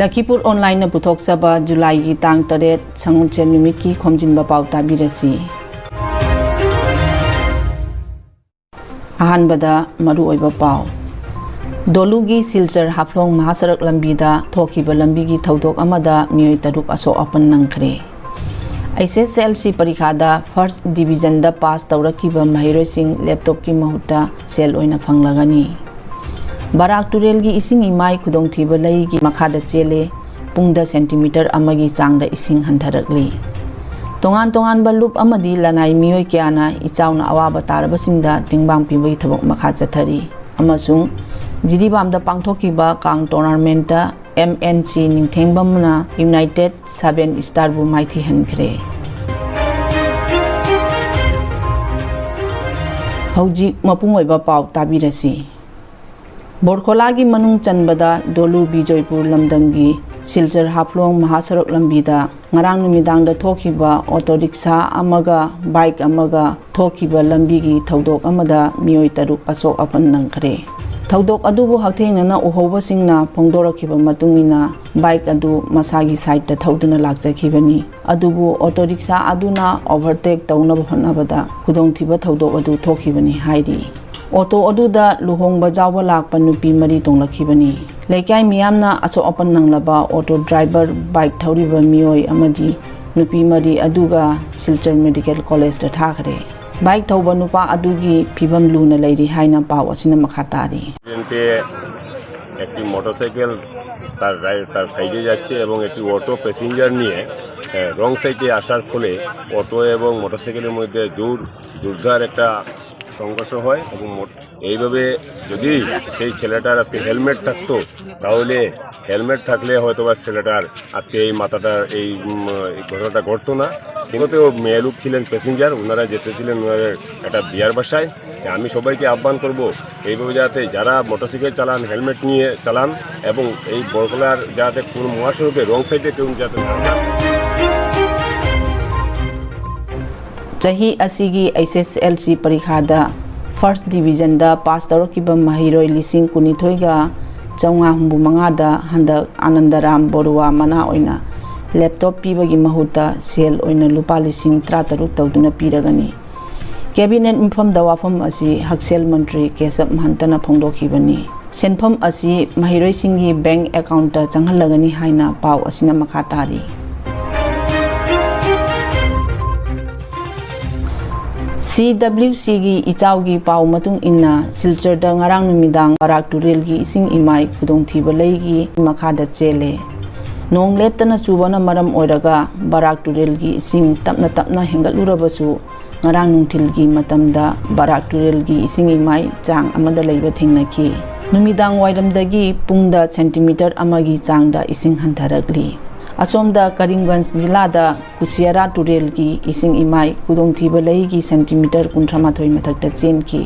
Lakhipuronline puthokchaba July gi tang 8 sangunchen numit ki Khomjinba Pao tabirasi. Ahanbada maru oiba pao. Dolugi Silchar Haplong Mahasarak Lambida Thokiba Lambigi Thaudok amada mioi taruk aso apan nangkhre. SSLC Parikhada First Division da pass tawrakiba mahiroi sing laptop ki mahuta sel oina phanglagani. Barak turel gi ising imai khudong thiba lai gi makhada chele pungda centimeter amagi changda ising hantharakli. Tongan balup amadi lanai mioi kyana ichauna awaba tarabasingda tingbang pibai thabok makha chathari amasung Jiribamda pangthokiba kang tournament da MNC ningthengbamna United 7 Star bu maithi hankhre. Hauji mapung oiba pau tabirasi. Borkholagi manung chanbada Dolu Bijoypur lamdamgi Silchar Haplong Mahasarak lambida ngarang numidang da thokiba auto rickshaw amaga bike amaga thokiba lambigi thaudok amada mioi taruk asok apan nangkhre. Thaudok adubu hakthengna uhoba singna phongdorakhiba matungina bike adu masagi side ta thauduna lakchakhibani adubu auto rickshaw aduna overtake tawna bhanabada khudongthiba thaudok adu thokhibani hairi auto aduda luhongba jawba lakpa nupi mari tonglakhibani leikai miyamna aso apan nanglaba auto driver bike thauriba mioi amadi nupi mari aduga Silchar Medical College ta thakre bike thauba nupa adugi phibam luna leiri haina paw asina makhatari একটি motorcycle তার সাইডে যাচ্ছে এবং একটি auto passenger নিয়ে রং সাইডে আসার ফলে অটো এবং মোটরসাইকেলের মধ্যে জোরদার একটা সংঘর্ষ হয় এবং এইভাবে যদি সেই ছেলেটার আজকে হেলমেট থাকতো তাহলে হেলমেট থাকলে হয়তো বা ছেলেটার আজকে এই মাথাটার এই ঘটনাটা ঘটতো না। কিন্তু মেয়ে লোক ছিলেন প্যাসেঞ্জার, ওনারা যেতেছিলেন ওনাদের একটা বিয়ার বাসায়। আমি সবাইকে আহ্বান করব এইভাবে যাতে যারা মোটরসাইকেল চালান হেলমেট নিয়ে চালান এবং এই বরকলার যাতে কোনো মহাসড়কে রং সাইডে কেউ যাতে না যান। Chahi asigi SSLC Parikhada First Division da pass tawrakiba mahiroi lising kunithoi ga chaunga humbu manga da handak Anandaram Borua mana oina laptop pibagi mahuta sel oina lupa lising 33 tawduna piragani. Cabinet infam da wafam asi Haksel Mantri Kesap Mahantana phongdokhibani. Senpham asi mahiroi singi bank account ta changhalagani haina paw asina makhatari. CWC gi ichaugi pau matung inna Silchar da ngarang numidang Barak turel gi ising imai khudong thiba lei gi makhada chele nong leptana chubana maram oiraga Barak turel gi ising tapna hengalurabasu ngarang nungthil gi matamda Barak turel gi ising imai chang amada leiba thingnaki numidang wairamdagi pungda centimeter amagi changda ising hantharakli. Asomda Karimganj Jilada Kusiara Turel ki ising imai kudong thiba lei ki centimeter 38 mathakta chenki.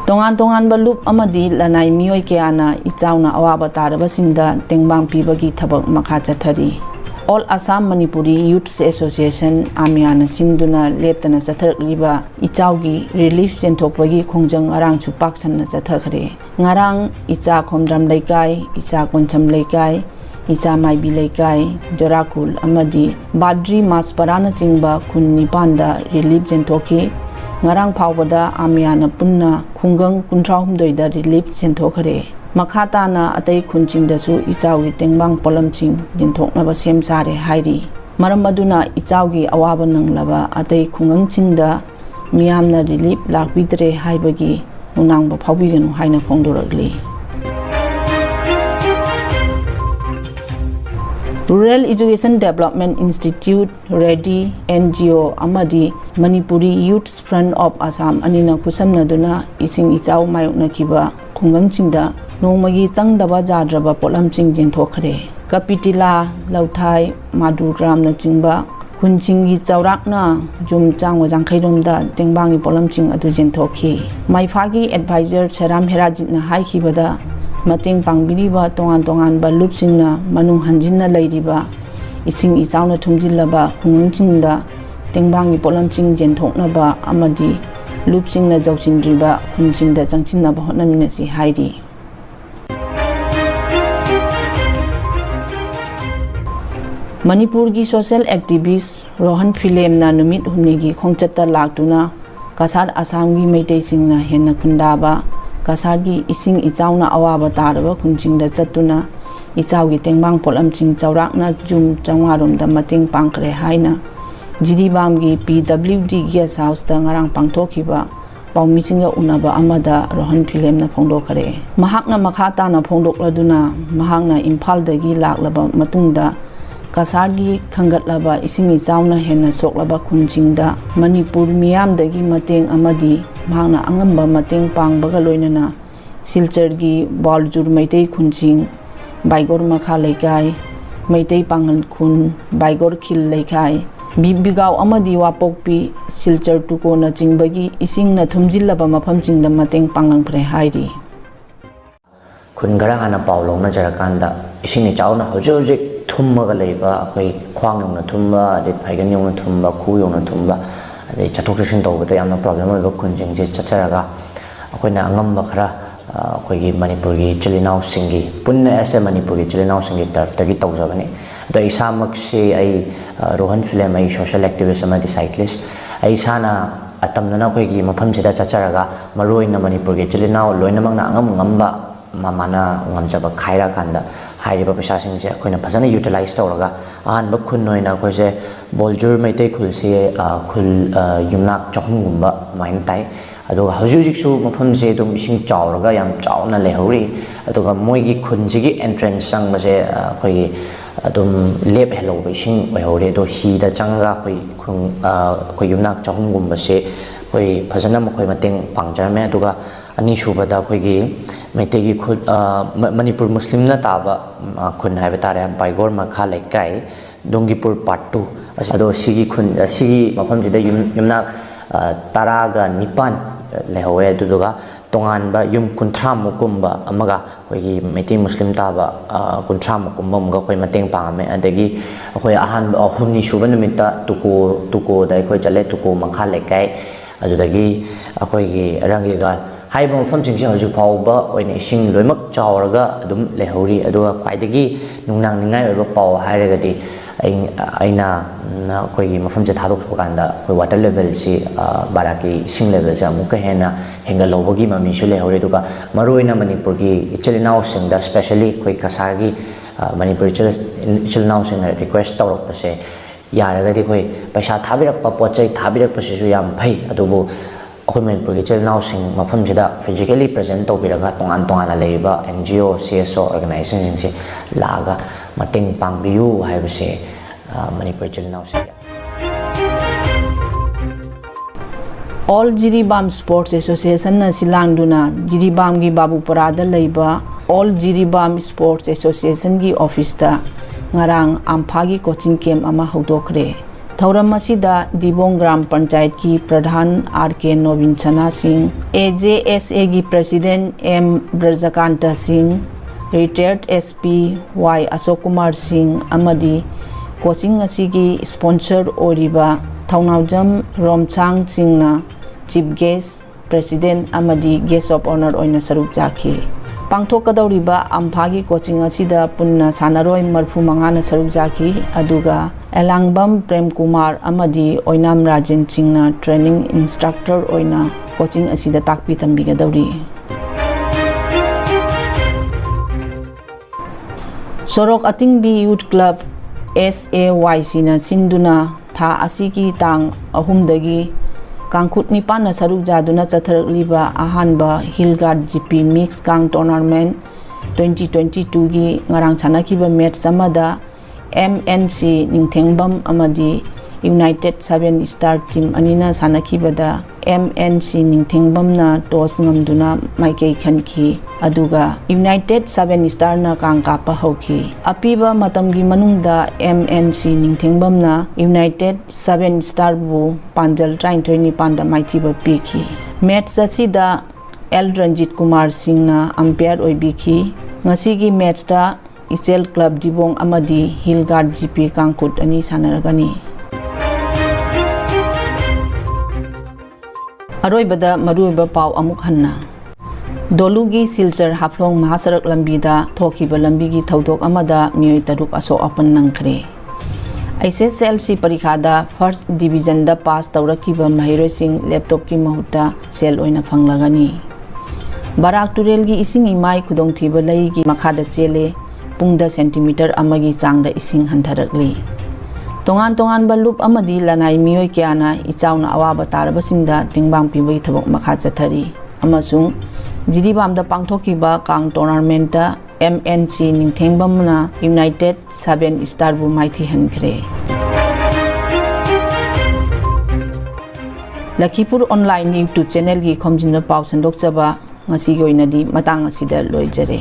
Tongan balup amadi lanai mioi kyana ichauna awaba tarabasingda tengbang pibagi thabak makha chathari. All Assam Manipuri Youth Association Amiana Sinduna leptana chatharliba ichaugi relief senthokpagi khongjang arang chu paksanna chathakre. Ngarang icha khomdram laikai icha koncham laikai icha maibi laikai jorakul amadi badri masparana chingba khun nipanda relief senthoki ngarang phawbada Amiana punna khungang 93 da relief senthokre. Makhatana atai khunchingdasu ichaugi tengbang polamching dinthoknaba semsare hairi maram aduna ichaugi awaba nanglaba atai khungangchingda miyamna relief lakbidre haibagi unangba phawbiganu haina phongdorakli. Rural Education Development Institute Ready NGO amadi Manipuri Youth Front of Assam anina kusamnaduna ising ichau mayoknakiba khungangchingda nongmagi changdaba jadraba polamching jenthokre. Kapitila Lauthai Madugram na chingba khunchinggi chaurakna jum changwa jangkhairomda tengbangi polamching adu jenthokhi. Maifagi advisor Charam Herajit na haikhibada mateng pangbiriba tongan ba lupsingna manung hanjinna leiriba ising ichauna thumjillaba khungangchingda tengbangi polamching jenthoknaba amadi ꯂꯨꯞꯁꯤꯡꯅ ꯖꯧꯁꯤꯟꯗ꯭ꯔꯤꯕ ꯈꯨꯟꯁꯤꯡꯗ ꯆꯪꯁꯤꯟꯅꯕ ꯍꯣꯠꯅꯃꯤꯟꯅꯁꯤ ꯍꯥꯏꯔꯤ꯫ ꯃꯅꯤꯄꯨꯔꯒꯤ social activist Rohan ꯐꯤꯂꯦꯝꯅ ꯅꯨꯃꯤꯠ ꯍꯨꯝꯅꯤꯒꯤ ꯈꯣꯡꯆꯠꯇ ꯂꯥꯛꯇꯨꯅ ꯀꯁꯥꯔ ꯑꯁꯥꯝꯒꯤ ꯃꯩꯇꯩꯁꯤꯡꯅ ꯍꯦꯟꯅ ꯈꯨꯟꯗꯥꯕ ꯀꯁꯥꯔꯒꯤ ꯏꯁꯤꯡ ꯏꯆꯥꯎꯅ ꯑꯋꯥꯕ ꯇꯥꯔꯕ ꯈꯨꯟꯁꯤꯡꯗ ꯆꯠꯇꯨꯅ ꯏꯆꯥꯎꯒꯤ ꯇꯦꯡꯕꯥꯡ ꯄꯣꯠꯂꯝꯁꯤꯡ ꯆꯥꯎꯔꯥꯛꯅ ꯖꯨꯝ 500ꯔꯣꯝꯗ ꯃꯇꯦꯡ ꯄꯥꯡꯈ꯭ꯔꯦ ꯍꯥꯏꯅ ꯖꯤꯔꯤꯕꯥꯝꯒꯤ PWD ꯒꯦꯁ ꯍꯥꯎꯁꯇ ꯉꯔꯥꯡ ꯄꯥꯡꯊꯣꯛꯈꯤꯕ ꯄꯥꯎꯃꯤꯁꯤꯡꯒ ꯎꯅꯕ ꯑꯃꯗ ꯔꯣꯍꯟ ꯐꯤꯂꯦꯝꯅ ꯐꯣꯡꯗꯣꯛꯈ꯭ꯔꯦ꯫ ꯃꯍꯥꯛꯅ ꯃꯈꯥ ꯇꯥꯅ ꯐꯣꯡꯗꯣꯛꯂꯗꯨꯅ ꯃꯍꯥꯛꯅ ꯏꯝꯐꯥꯜꯗꯒꯤ ꯂꯥꯛꯂꯕ ꯃꯇꯨꯡꯗ ꯀꯁꯥꯔꯒꯤ ꯈꯟꯒꯠꯂꯕ ꯏꯁꯤꯡ ꯏꯆꯥꯎꯅ ꯍꯦꯟꯅ ꯁꯣꯛꯂꯕ ꯈꯨꯟꯁꯤꯡꯗ ꯃꯅꯤꯄꯨꯔ ꯃꯤꯌꯥꯝꯗꯒꯤ ꯃꯇꯦꯡ ꯑꯃꯗꯤ ꯃꯍꯥꯛꯅ ꯑꯉꯝꯕ ꯃꯇꯦꯡ ꯄꯥꯡꯕꯒ ꯂꯣꯏꯅꯅ ꯁꯤꯜꯆꯔꯒꯤ ꯕꯥꯎꯜꯖꯨꯔ ꯃꯩꯇꯩ ꯈꯨꯟꯁꯤꯡ, ꯕꯥꯏꯒꯣꯔ ꯃꯈꯥ ꯂꯩꯀꯥꯏ, ꯃꯩꯇꯩ ꯄꯥꯡꯒꯜ ꯈꯨꯟ, ꯕꯥꯏꯒꯣꯔ ꯈꯤꯜ ꯂꯩꯀꯥꯏ, ꯕꯤꯕꯤꯒꯥꯎ ꯑꯃꯗꯤ ꯋꯥꯄꯣꯛꯄꯤ, ꯁꯤꯜꯆꯔ ꯇꯨꯀꯣꯅꯆꯤꯡꯕꯒꯤ ꯏꯁꯤꯡꯅ ꯊꯨꯝꯖꯤꯜꯂꯕ ꯃꯐꯝꯁꯤꯡꯗ ꯃꯇꯦꯡ ꯄꯥꯡꯂꯝꯈ꯭ꯔꯦ ꯍꯥꯏꯔꯤ꯫ ꯈꯨꯟ ꯈꯔ ꯍꯥꯟꯅ ꯄꯥꯎ ꯂꯧꯅꯖꯔꯀꯥꯟꯗ ꯏꯁꯤꯡ ꯏꯆꯥꯎꯅ ꯍꯧꯖꯤꯛ ꯊꯨꯝꯃꯒ ꯂꯩꯕ ꯑꯩꯈꯣꯏ ꯈ꯭ꯋꯥꯡ ꯌꯧꯅ ꯊꯨꯝꯕ, ꯑꯗꯩ ꯐꯩꯒꯟ ꯌꯧꯅ ꯊꯨꯝꯕ, ꯈꯨ ꯌꯧꯅ ꯊꯨꯝꯕ, ꯑꯗꯩ ꯆꯠꯊꯣꯛ ꯆꯠꯁꯤꯟ ꯇꯧꯕꯗ ꯌꯥꯝꯅ ꯄ꯭ꯔꯣꯕ꯭ꯂꯦꯝ ꯑꯣꯏꯕ ꯈꯨꯟꯁꯤꯡꯁꯦ ꯆꯠꯆꯔꯒ ꯑꯩꯈꯣꯏꯅ ꯑꯉꯝꯕ ꯈꯔ ꯑꯩꯈꯣꯏꯒꯤ ꯃꯅꯤꯄꯨꯔꯒꯤ ꯏꯆꯤꯜ ꯏꯅꯥꯎꯁꯤꯡꯒꯤ ꯄꯨꯟꯅ ꯑꯦꯁ ꯃꯅꯤꯄꯨꯔꯒꯤ ꯏꯆꯤꯜ ꯏꯅꯥꯎꯁꯤꯡꯒꯤ ꯇꯔꯐꯇꯒꯤ ꯇꯧꯖꯕꯅꯤ꯫ ꯑꯗꯣ ꯏꯁꯥꯃꯛꯁꯤ ꯑꯩ ꯔꯣꯍꯟ ꯐꯤꯂꯦꯝ ꯑꯩ ꯁꯣꯁꯤꯌꯦꯜ ꯑꯦꯛꯇꯤꯕꯤꯁ ꯑꯃꯗꯤ ꯁꯥꯏꯀ꯭ꯂꯤꯁ ꯑꯩ ꯏꯁꯥꯅ ꯑꯇꯝꯅꯅ ꯑꯩꯈꯣꯏꯒꯤ ꯃꯐꯝꯁꯤꯗ ꯆꯠꯆꯔꯒ ꯃꯔꯨꯑꯣꯏꯅ ꯃꯅꯤꯄꯨꯔꯒꯤ ꯏꯆꯤꯜ ꯏꯅꯥꯎ ꯂꯣꯏꯅꯃꯛꯅ ꯑꯉꯝꯕ ꯃꯥꯅ ꯉꯝꯖꯕ ꯈꯥꯏꯔꯀꯥꯟꯗ ꯍꯥꯏꯔꯤꯕ ꯄꯩꯁꯥꯁꯤꯡꯁꯦ ꯑꯩꯈꯣꯏꯅ ꯐꯖꯅ ꯌꯨꯇꯤꯂꯥꯏꯖ ꯇꯧꯔꯒ ꯑꯍꯥꯟꯕ ꯈꯨꯟ ꯑꯣꯏꯅ ꯑꯩꯈꯣꯏꯁꯦ ꯕꯣꯜꯖꯨꯔ ꯃꯩꯇꯩ ꯈꯨꯜꯁꯤ ꯈꯨꯜ ꯌꯨꯝꯅꯥꯛ 200ꯒꯨꯝꯕ ꯑꯗꯨꯃꯥꯏꯅ ꯇꯥꯏ꯫ ꯑꯗꯨꯒ ꯍꯧꯖꯤꯛꯁꯨ ꯃꯐꯝꯁꯦ ꯑꯗꯨꯝ ꯏꯁꯤꯡ ꯆꯥꯎꯔꯒ ꯌꯥꯝ ꯆꯥꯎꯅ ꯂꯩꯍꯧꯔꯤ꯫ ꯑꯗꯨꯒ ꯃꯣꯏꯒꯤ ꯈꯨꯟꯁꯤꯒꯤ ꯑꯦꯟꯇ꯭ꯔꯦꯟꯁ ꯆꯪꯕꯁꯦ ꯑꯩꯈꯣꯏꯒꯤ ꯑꯗꯨꯝ ꯂꯦꯞꯍꯜꯍꯧꯕ ꯏꯁꯤꯡ ꯑꯣꯏꯍꯧꯔꯤ꯫ ꯑꯗꯣ ꯍꯤꯗ ꯆꯪꯉꯒ ꯑꯩꯈꯣꯏ ꯌꯨꯝꯅꯥꯛ 200ꯒꯨꯝꯕꯁꯦ ꯑꯩꯈꯣꯏ ꯐꯖꯅ ꯃꯈꯣꯏ ꯃꯇꯦꯡ ꯄꯥꯡꯖꯔꯝꯃꯦ꯫ ꯑꯗꯨꯒ ꯑꯅꯤꯁꯨꯕꯗ ꯑꯩꯈꯣꯏꯒꯤ ꯃꯩꯇꯩꯒꯤ ꯈꯨꯟ ꯃꯅꯤꯄꯨꯔ ꯃꯨꯁꯂꯤꯝꯅ ꯇꯥꯕ ꯈꯨꯟ ꯍꯥꯏꯕ ꯇꯥꯔꯦ ꯕꯥꯏꯒꯣꯔ ꯃꯈꯥ ꯂꯩꯀꯥꯏ ꯗꯣꯡꯒꯤꯄꯨꯔ ꯄꯥꯔꯠ 2 ꯑꯗꯣ ꯁꯤꯒꯤ ꯃꯐꯝꯁꯤꯗ ꯌꯨꯝꯅꯥꯛ 19 ꯂꯩꯍꯧꯋꯦ꯫ ꯑꯗꯨꯗꯨꯒ ꯇꯣꯉꯥꯟꯕ ꯌꯨꯝ 30ꯃꯨꯛꯀꯨꯝꯕ ꯑꯃꯒ ꯑꯩꯈꯣꯏꯒꯤ ꯃꯩꯇꯩ ꯃꯨꯁꯂꯤꯝ ꯇꯥꯕ 30ꯃꯨꯛꯀꯨꯝꯕ ꯑꯃꯒ ꯑꯩꯈꯣꯏ ꯃꯇꯦꯡ ꯄꯥꯡꯉꯝꯃꯦ꯫ ꯑꯗꯒꯤ ꯑꯩꯈꯣꯏ ꯑꯍꯥꯟꯕ ꯍꯨꯝꯅꯤ ꯁꯨꯕ ꯅꯨꯃꯤꯠꯇ ꯇꯨꯀꯣꯗ ꯑꯩꯈꯣꯏ ꯆꯠꯂꯦ, ꯇꯨꯀꯣ ꯃꯈꯥ ꯂꯩꯀꯥꯏ, ꯑꯗꯨꯗꯒꯤ ꯑꯩꯈꯣꯏꯒꯤ ꯔꯪꯒꯤꯒꯥꯜ ꯍꯥꯏꯔꯤꯕ ꯃꯐꯝꯁꯤꯡꯁꯦ ꯍꯧꯖꯤꯛ ꯐꯥꯎꯕ ꯑꯣꯏꯅ ꯏꯁꯤꯡ ꯂꯣꯏꯅꯃꯛ ꯆꯥꯎꯔꯒ ꯑꯗꯨꯝ ꯂꯩꯍꯧꯔꯤ꯫ ꯑꯗꯨꯒ ꯈ꯭ꯋꯥꯏꯗꯒꯤ ꯅꯨꯡꯅꯥꯡꯅꯤꯡꯉꯥꯏ ꯑꯣꯏꯕ ꯄꯥꯎ ꯍꯥꯏꯔꯒꯗꯤ ꯑꯩꯅ ꯑꯩꯈꯣꯏꯒꯤ ꯃꯐꯝꯁꯦ ꯊꯥꯗꯣꯛꯄ ꯀꯥꯟꯗ ꯑꯩꯈꯣꯏ ꯋꯥꯇꯔ ꯂꯦꯚꯦꯜꯁꯤ ꯕꯥꯔꯥꯛꯀꯤ ꯏꯁꯤꯡ ꯂꯦꯚꯦꯜꯁꯦ ꯑꯃꯨꯛꯀ ꯍꯦꯟꯅ ꯍꯦꯟꯒꯠꯍꯧꯕꯒꯤ ꯃꯃꯤꯁꯨ ꯂꯩꯍꯧꯔꯤ꯫ ꯑꯗꯨꯒ ꯃꯔꯨꯑꯣꯏꯅ ꯃꯅꯤꯄꯨꯔꯒꯤ ꯏꯆꯤꯜ ꯏꯅꯥꯎꯁꯤꯡꯗ ꯁ꯭ꯄꯦꯁꯦꯜꯂꯤ ꯑꯩꯈꯣꯏ ꯀꯁꯥꯔꯒꯤ ꯃꯅꯤꯄꯨꯔꯤ ꯏꯆꯤꯜ ꯏꯅꯥꯎꯁꯤꯡꯅ ꯔꯤꯀ꯭ꯋꯦꯁ ꯇꯧꯔꯛꯄꯁꯦ ꯌꯥꯔꯒꯗꯤ ꯑꯩꯈꯣꯏ ꯄꯩꯁꯥ ꯊꯥꯕꯤꯔꯛꯄ ꯄꯣꯠ ꯆꯩ ꯊꯥꯕꯤꯔꯛꯄꯁꯤꯁꯨ ꯌꯥꯝ ꯐꯩ, ꯑꯗꯨꯕꯨ ꯑꯩꯈꯣꯏ ꯃꯅꯤꯄꯨꯔꯒꯤ ꯏꯆꯤꯜ ꯏꯅꯥꯎꯁꯤꯡ ꯃꯐꯝꯁꯤꯗ ꯐꯤꯖꯤꯀꯦꯜꯂꯤ ꯄ꯭ꯔꯖꯦꯟ ꯇꯧꯕꯤꯔꯒ ꯇꯣꯉꯥꯟꯅ ꯂꯩꯔꯤꯕ NGO, CSO ꯑꯣꯔꯒꯅꯥꯏꯖꯦꯁꯟꯁꯤꯡꯁꯦ ꯂꯥꯛꯑꯒ ꯃꯇꯦꯡ ꯄꯥꯡꯕꯤꯌꯨ ꯍꯥꯏꯕꯁꯦ ꯃꯅꯤꯄꯨꯔ ꯏꯆꯤꯜ ꯏꯅꯥꯎꯁꯤꯡꯒꯤ ꯑꯣꯜ ꯖꯤꯔꯤꯕꯥꯝ ꯁ꯭ꯄꯣꯔꯠꯁ ꯑꯦꯁꯣꯁꯤꯌꯦꯁꯟꯅ ꯁꯤꯜꯂꯥꯡꯗꯨꯅ ꯖꯤꯔꯤꯕꯥꯝꯒꯤ ꯕꯥꯕꯨꯄꯨꯔꯥꯗ ꯂꯩꯕ ꯑꯣꯜ ꯖꯤꯔꯤꯕꯥꯝ ꯁ꯭ꯄꯣꯔꯠꯁ ꯑꯦꯁꯣꯁꯤꯌꯦꯁꯟꯒꯤ ꯑꯣꯐꯤꯁꯇ ꯉꯔꯥꯡ ꯑꯝꯐꯥꯒꯤ ꯀꯣꯆꯤꯡ ꯀꯦꯝꯞ ꯑꯃ ꯍꯧꯗꯣꯛꯈ꯭ꯔꯦ꯫ ꯊꯧꯔꯝ ꯑꯁꯤꯗ ꯗꯤꯕꯣꯡ ꯒ꯭ꯔꯥꯝ ꯄꯟꯆꯥꯌꯠꯀꯤ ꯄ꯭ꯔꯙꯥꯟ RK ꯅꯣꯕꯤꯟ ꯁꯅꯥ ꯁꯤꯡ, AJSAꯒꯤ ꯄ꯭ꯔꯦꯁꯤꯗꯦꯟꯠ M ꯕ꯭ꯔꯖꯀꯥꯟꯇ ꯁꯤꯡ, ꯔꯤꯇꯥꯌꯔꯗ SP Y ꯑꯁꯣꯛ ꯀꯨꯃꯥꯔ ꯁꯤꯡ ꯑꯃꯗꯤ ꯀꯣꯆꯤꯡ ꯑꯁꯤꯒꯤ ꯁ꯭ꯄꯣꯟꯁꯔ ꯑꯣꯏꯔꯤꯕ ꯊꯧꯅꯥꯎꯖꯝ ꯔꯣꯝꯁꯥꯡ ꯁꯤꯡꯅ ꯆꯤꯐ ꯒꯦꯁꯠ, ꯄ꯭ꯔꯦꯁꯤꯗꯦꯟꯠ ꯑꯃꯗꯤ ꯒꯦꯁꯠ ꯑꯣꯐ ꯑꯣꯅꯔ ꯑꯣꯏꯅ ꯁꯔꯨꯛ ꯌꯥꯈꯤ꯫ ꯄꯥꯡꯊꯣꯛꯀꯗꯧꯔꯤꯕ ꯑꯝꯐꯥꯒꯤ ꯀꯣꯆꯤꯡ ꯑꯁꯤꯗ ꯄꯨꯟꯅ ꯁꯥꯟꯅꯔꯣꯏ 35ꯅ ꯁꯔꯨꯛ ꯌꯥꯈꯤ꯫ ꯑꯗꯨꯒ ꯑꯦꯂꯥꯡꯕꯝ ꯄ꯭ꯔꯦꯝꯀꯨꯃꯥꯔ ꯑꯃꯗꯤ ꯑꯣꯏꯅꯥꯝ ꯔꯥꯖꯦꯟ ꯁꯤꯡꯅ ꯇ꯭ꯔꯦꯅꯤꯡ ꯏꯟꯁꯇ꯭ꯔꯛꯇꯔ ꯑꯣꯏꯅ ꯀꯣꯆꯤꯡ ꯑꯁꯤꯗ ꯇꯥꯛꯄꯤ ꯇꯝꯕꯤꯒꯗꯧꯔꯤ꯫ ꯁꯣꯔꯣꯛ ꯑꯇꯤꯡꯕꯤ ꯌꯨꯊ ꯀ꯭ꯂꯕ SAYCꯅ ꯁꯤꯟꯗꯨꯅ ꯊꯥ ꯑꯁꯤꯒꯤ ꯇꯥꯡ 3ꯗꯒꯤ ꯀꯥꯡꯈꯨꯠ 9ꯅ ꯁꯔꯨꯛ ꯌꯥꯗꯨꯅ ꯆꯠꯊꯔꯛꯂꯤꯕ ꯑꯍꯥꯟꯕ ꯍꯤꯜ ꯒꯥꯔꯗ GP ꯃꯤꯛꯁ ꯀꯥꯡ ꯇꯣꯔꯅꯥꯃꯦꯟꯠ 2022ꯒꯤ ꯉꯔꯥꯡ ꯁꯥꯟꯅꯈꯤꯕ ꯃꯦꯠꯆ ꯑꯃꯗ MNC ꯅꯤꯡꯊꯦꯡꯕꯝ ꯑꯃꯗꯤ ꯌꯨꯅꯥꯏꯇꯦꯗ 7 ꯁ꯭ꯇꯥꯔ ꯇꯤꯝ ꯑꯅꯤꯅ ꯁꯥꯟꯅꯈꯤꯕꯗ MNC ꯅꯤꯡꯊꯦꯡꯕꯝꯅ ꯇꯣꯁ ꯉꯝꯗꯨꯅ ꯃꯥꯏꯀꯩ ꯈꯟꯈꯤ, ꯑꯗꯨꯒ ꯌꯨꯅꯥꯏꯇꯦꯗ 7 ꯁ꯭ꯇꯥꯔꯅ ꯀꯥꯡ ꯀꯥꯞꯄ ꯍꯧꯈꯤ꯫ ꯑꯄꯤꯕ ꯃꯇꯝꯒꯤ ꯃꯅꯨꯡꯗ MNC ꯅꯤꯡꯊꯦꯡꯕꯝꯅ ꯌꯨꯅꯥꯏꯇꯦꯗ 7 ꯁ꯭ꯇꯥꯔꯕꯨ ꯄꯥꯟꯖꯜ 39-9ꯗ ꯃꯥꯏꯊꯤꯕ ꯄꯤꯈꯤ꯫ ꯃꯦꯠꯆ ꯑꯁꯤꯗ L ꯔꯟꯖꯤꯠ ꯀꯨꯃꯥꯔ ꯁꯤꯡꯅ ꯑꯝꯄꯤꯌꯔ ꯑꯣꯏꯕꯤꯈꯤ꯫ ꯉꯁꯤꯒꯤ ꯃꯦꯠꯆꯇ ꯏꯆꯦꯜ ꯀ꯭ꯂꯕ ꯗꯤꯕꯣꯡ ꯑꯃꯗꯤ ꯍꯤꯜ ꯒꯥꯔꯗ GP ꯀꯥꯡꯈꯨꯠ 2 ꯁꯥꯟꯅꯔꯒꯅꯤ꯫ अरोइबदा मरुइबा पाव अमुक हन्ना दोलुगी सिलचर हाफ्लोंग महासड़क लंबीदा थोखिबा लंबीगी थौदोक अमदा मियोय तरुक असो अपन नंखरे SSLC परीक्षादा फर्स्ट डिवीजन दा पास तौरकिबा महिरोइसिंग लैपटॉप की महुत्ता सेल ओइना फंगलागनी बराक तुरेलगी इसिंग इमाई खुदोंथिबा लैगी मखादा चेले पुंगदा सेंटीमीटर अमगी चांगदा इसिंग हंथरकली तोंगान तोंगान बलुप अमदी लनाई मियोय क्याना इचाउना अवाबा तारबसिंगदा तिंगबांग पिबई थबक मखा चथरी अमसुंग जिरीबामदा पांगथोकिबा कांग टूर्नामेंटा MNC निंगथेंगबमना यूनाइटेड 7 स्टार बु माइथी हनखरे लखीपुर ऑनलाइन यूट्यूब चैनल की खोमजिनबा पाव संदोकचबा ngasi goinadi matang asida loijare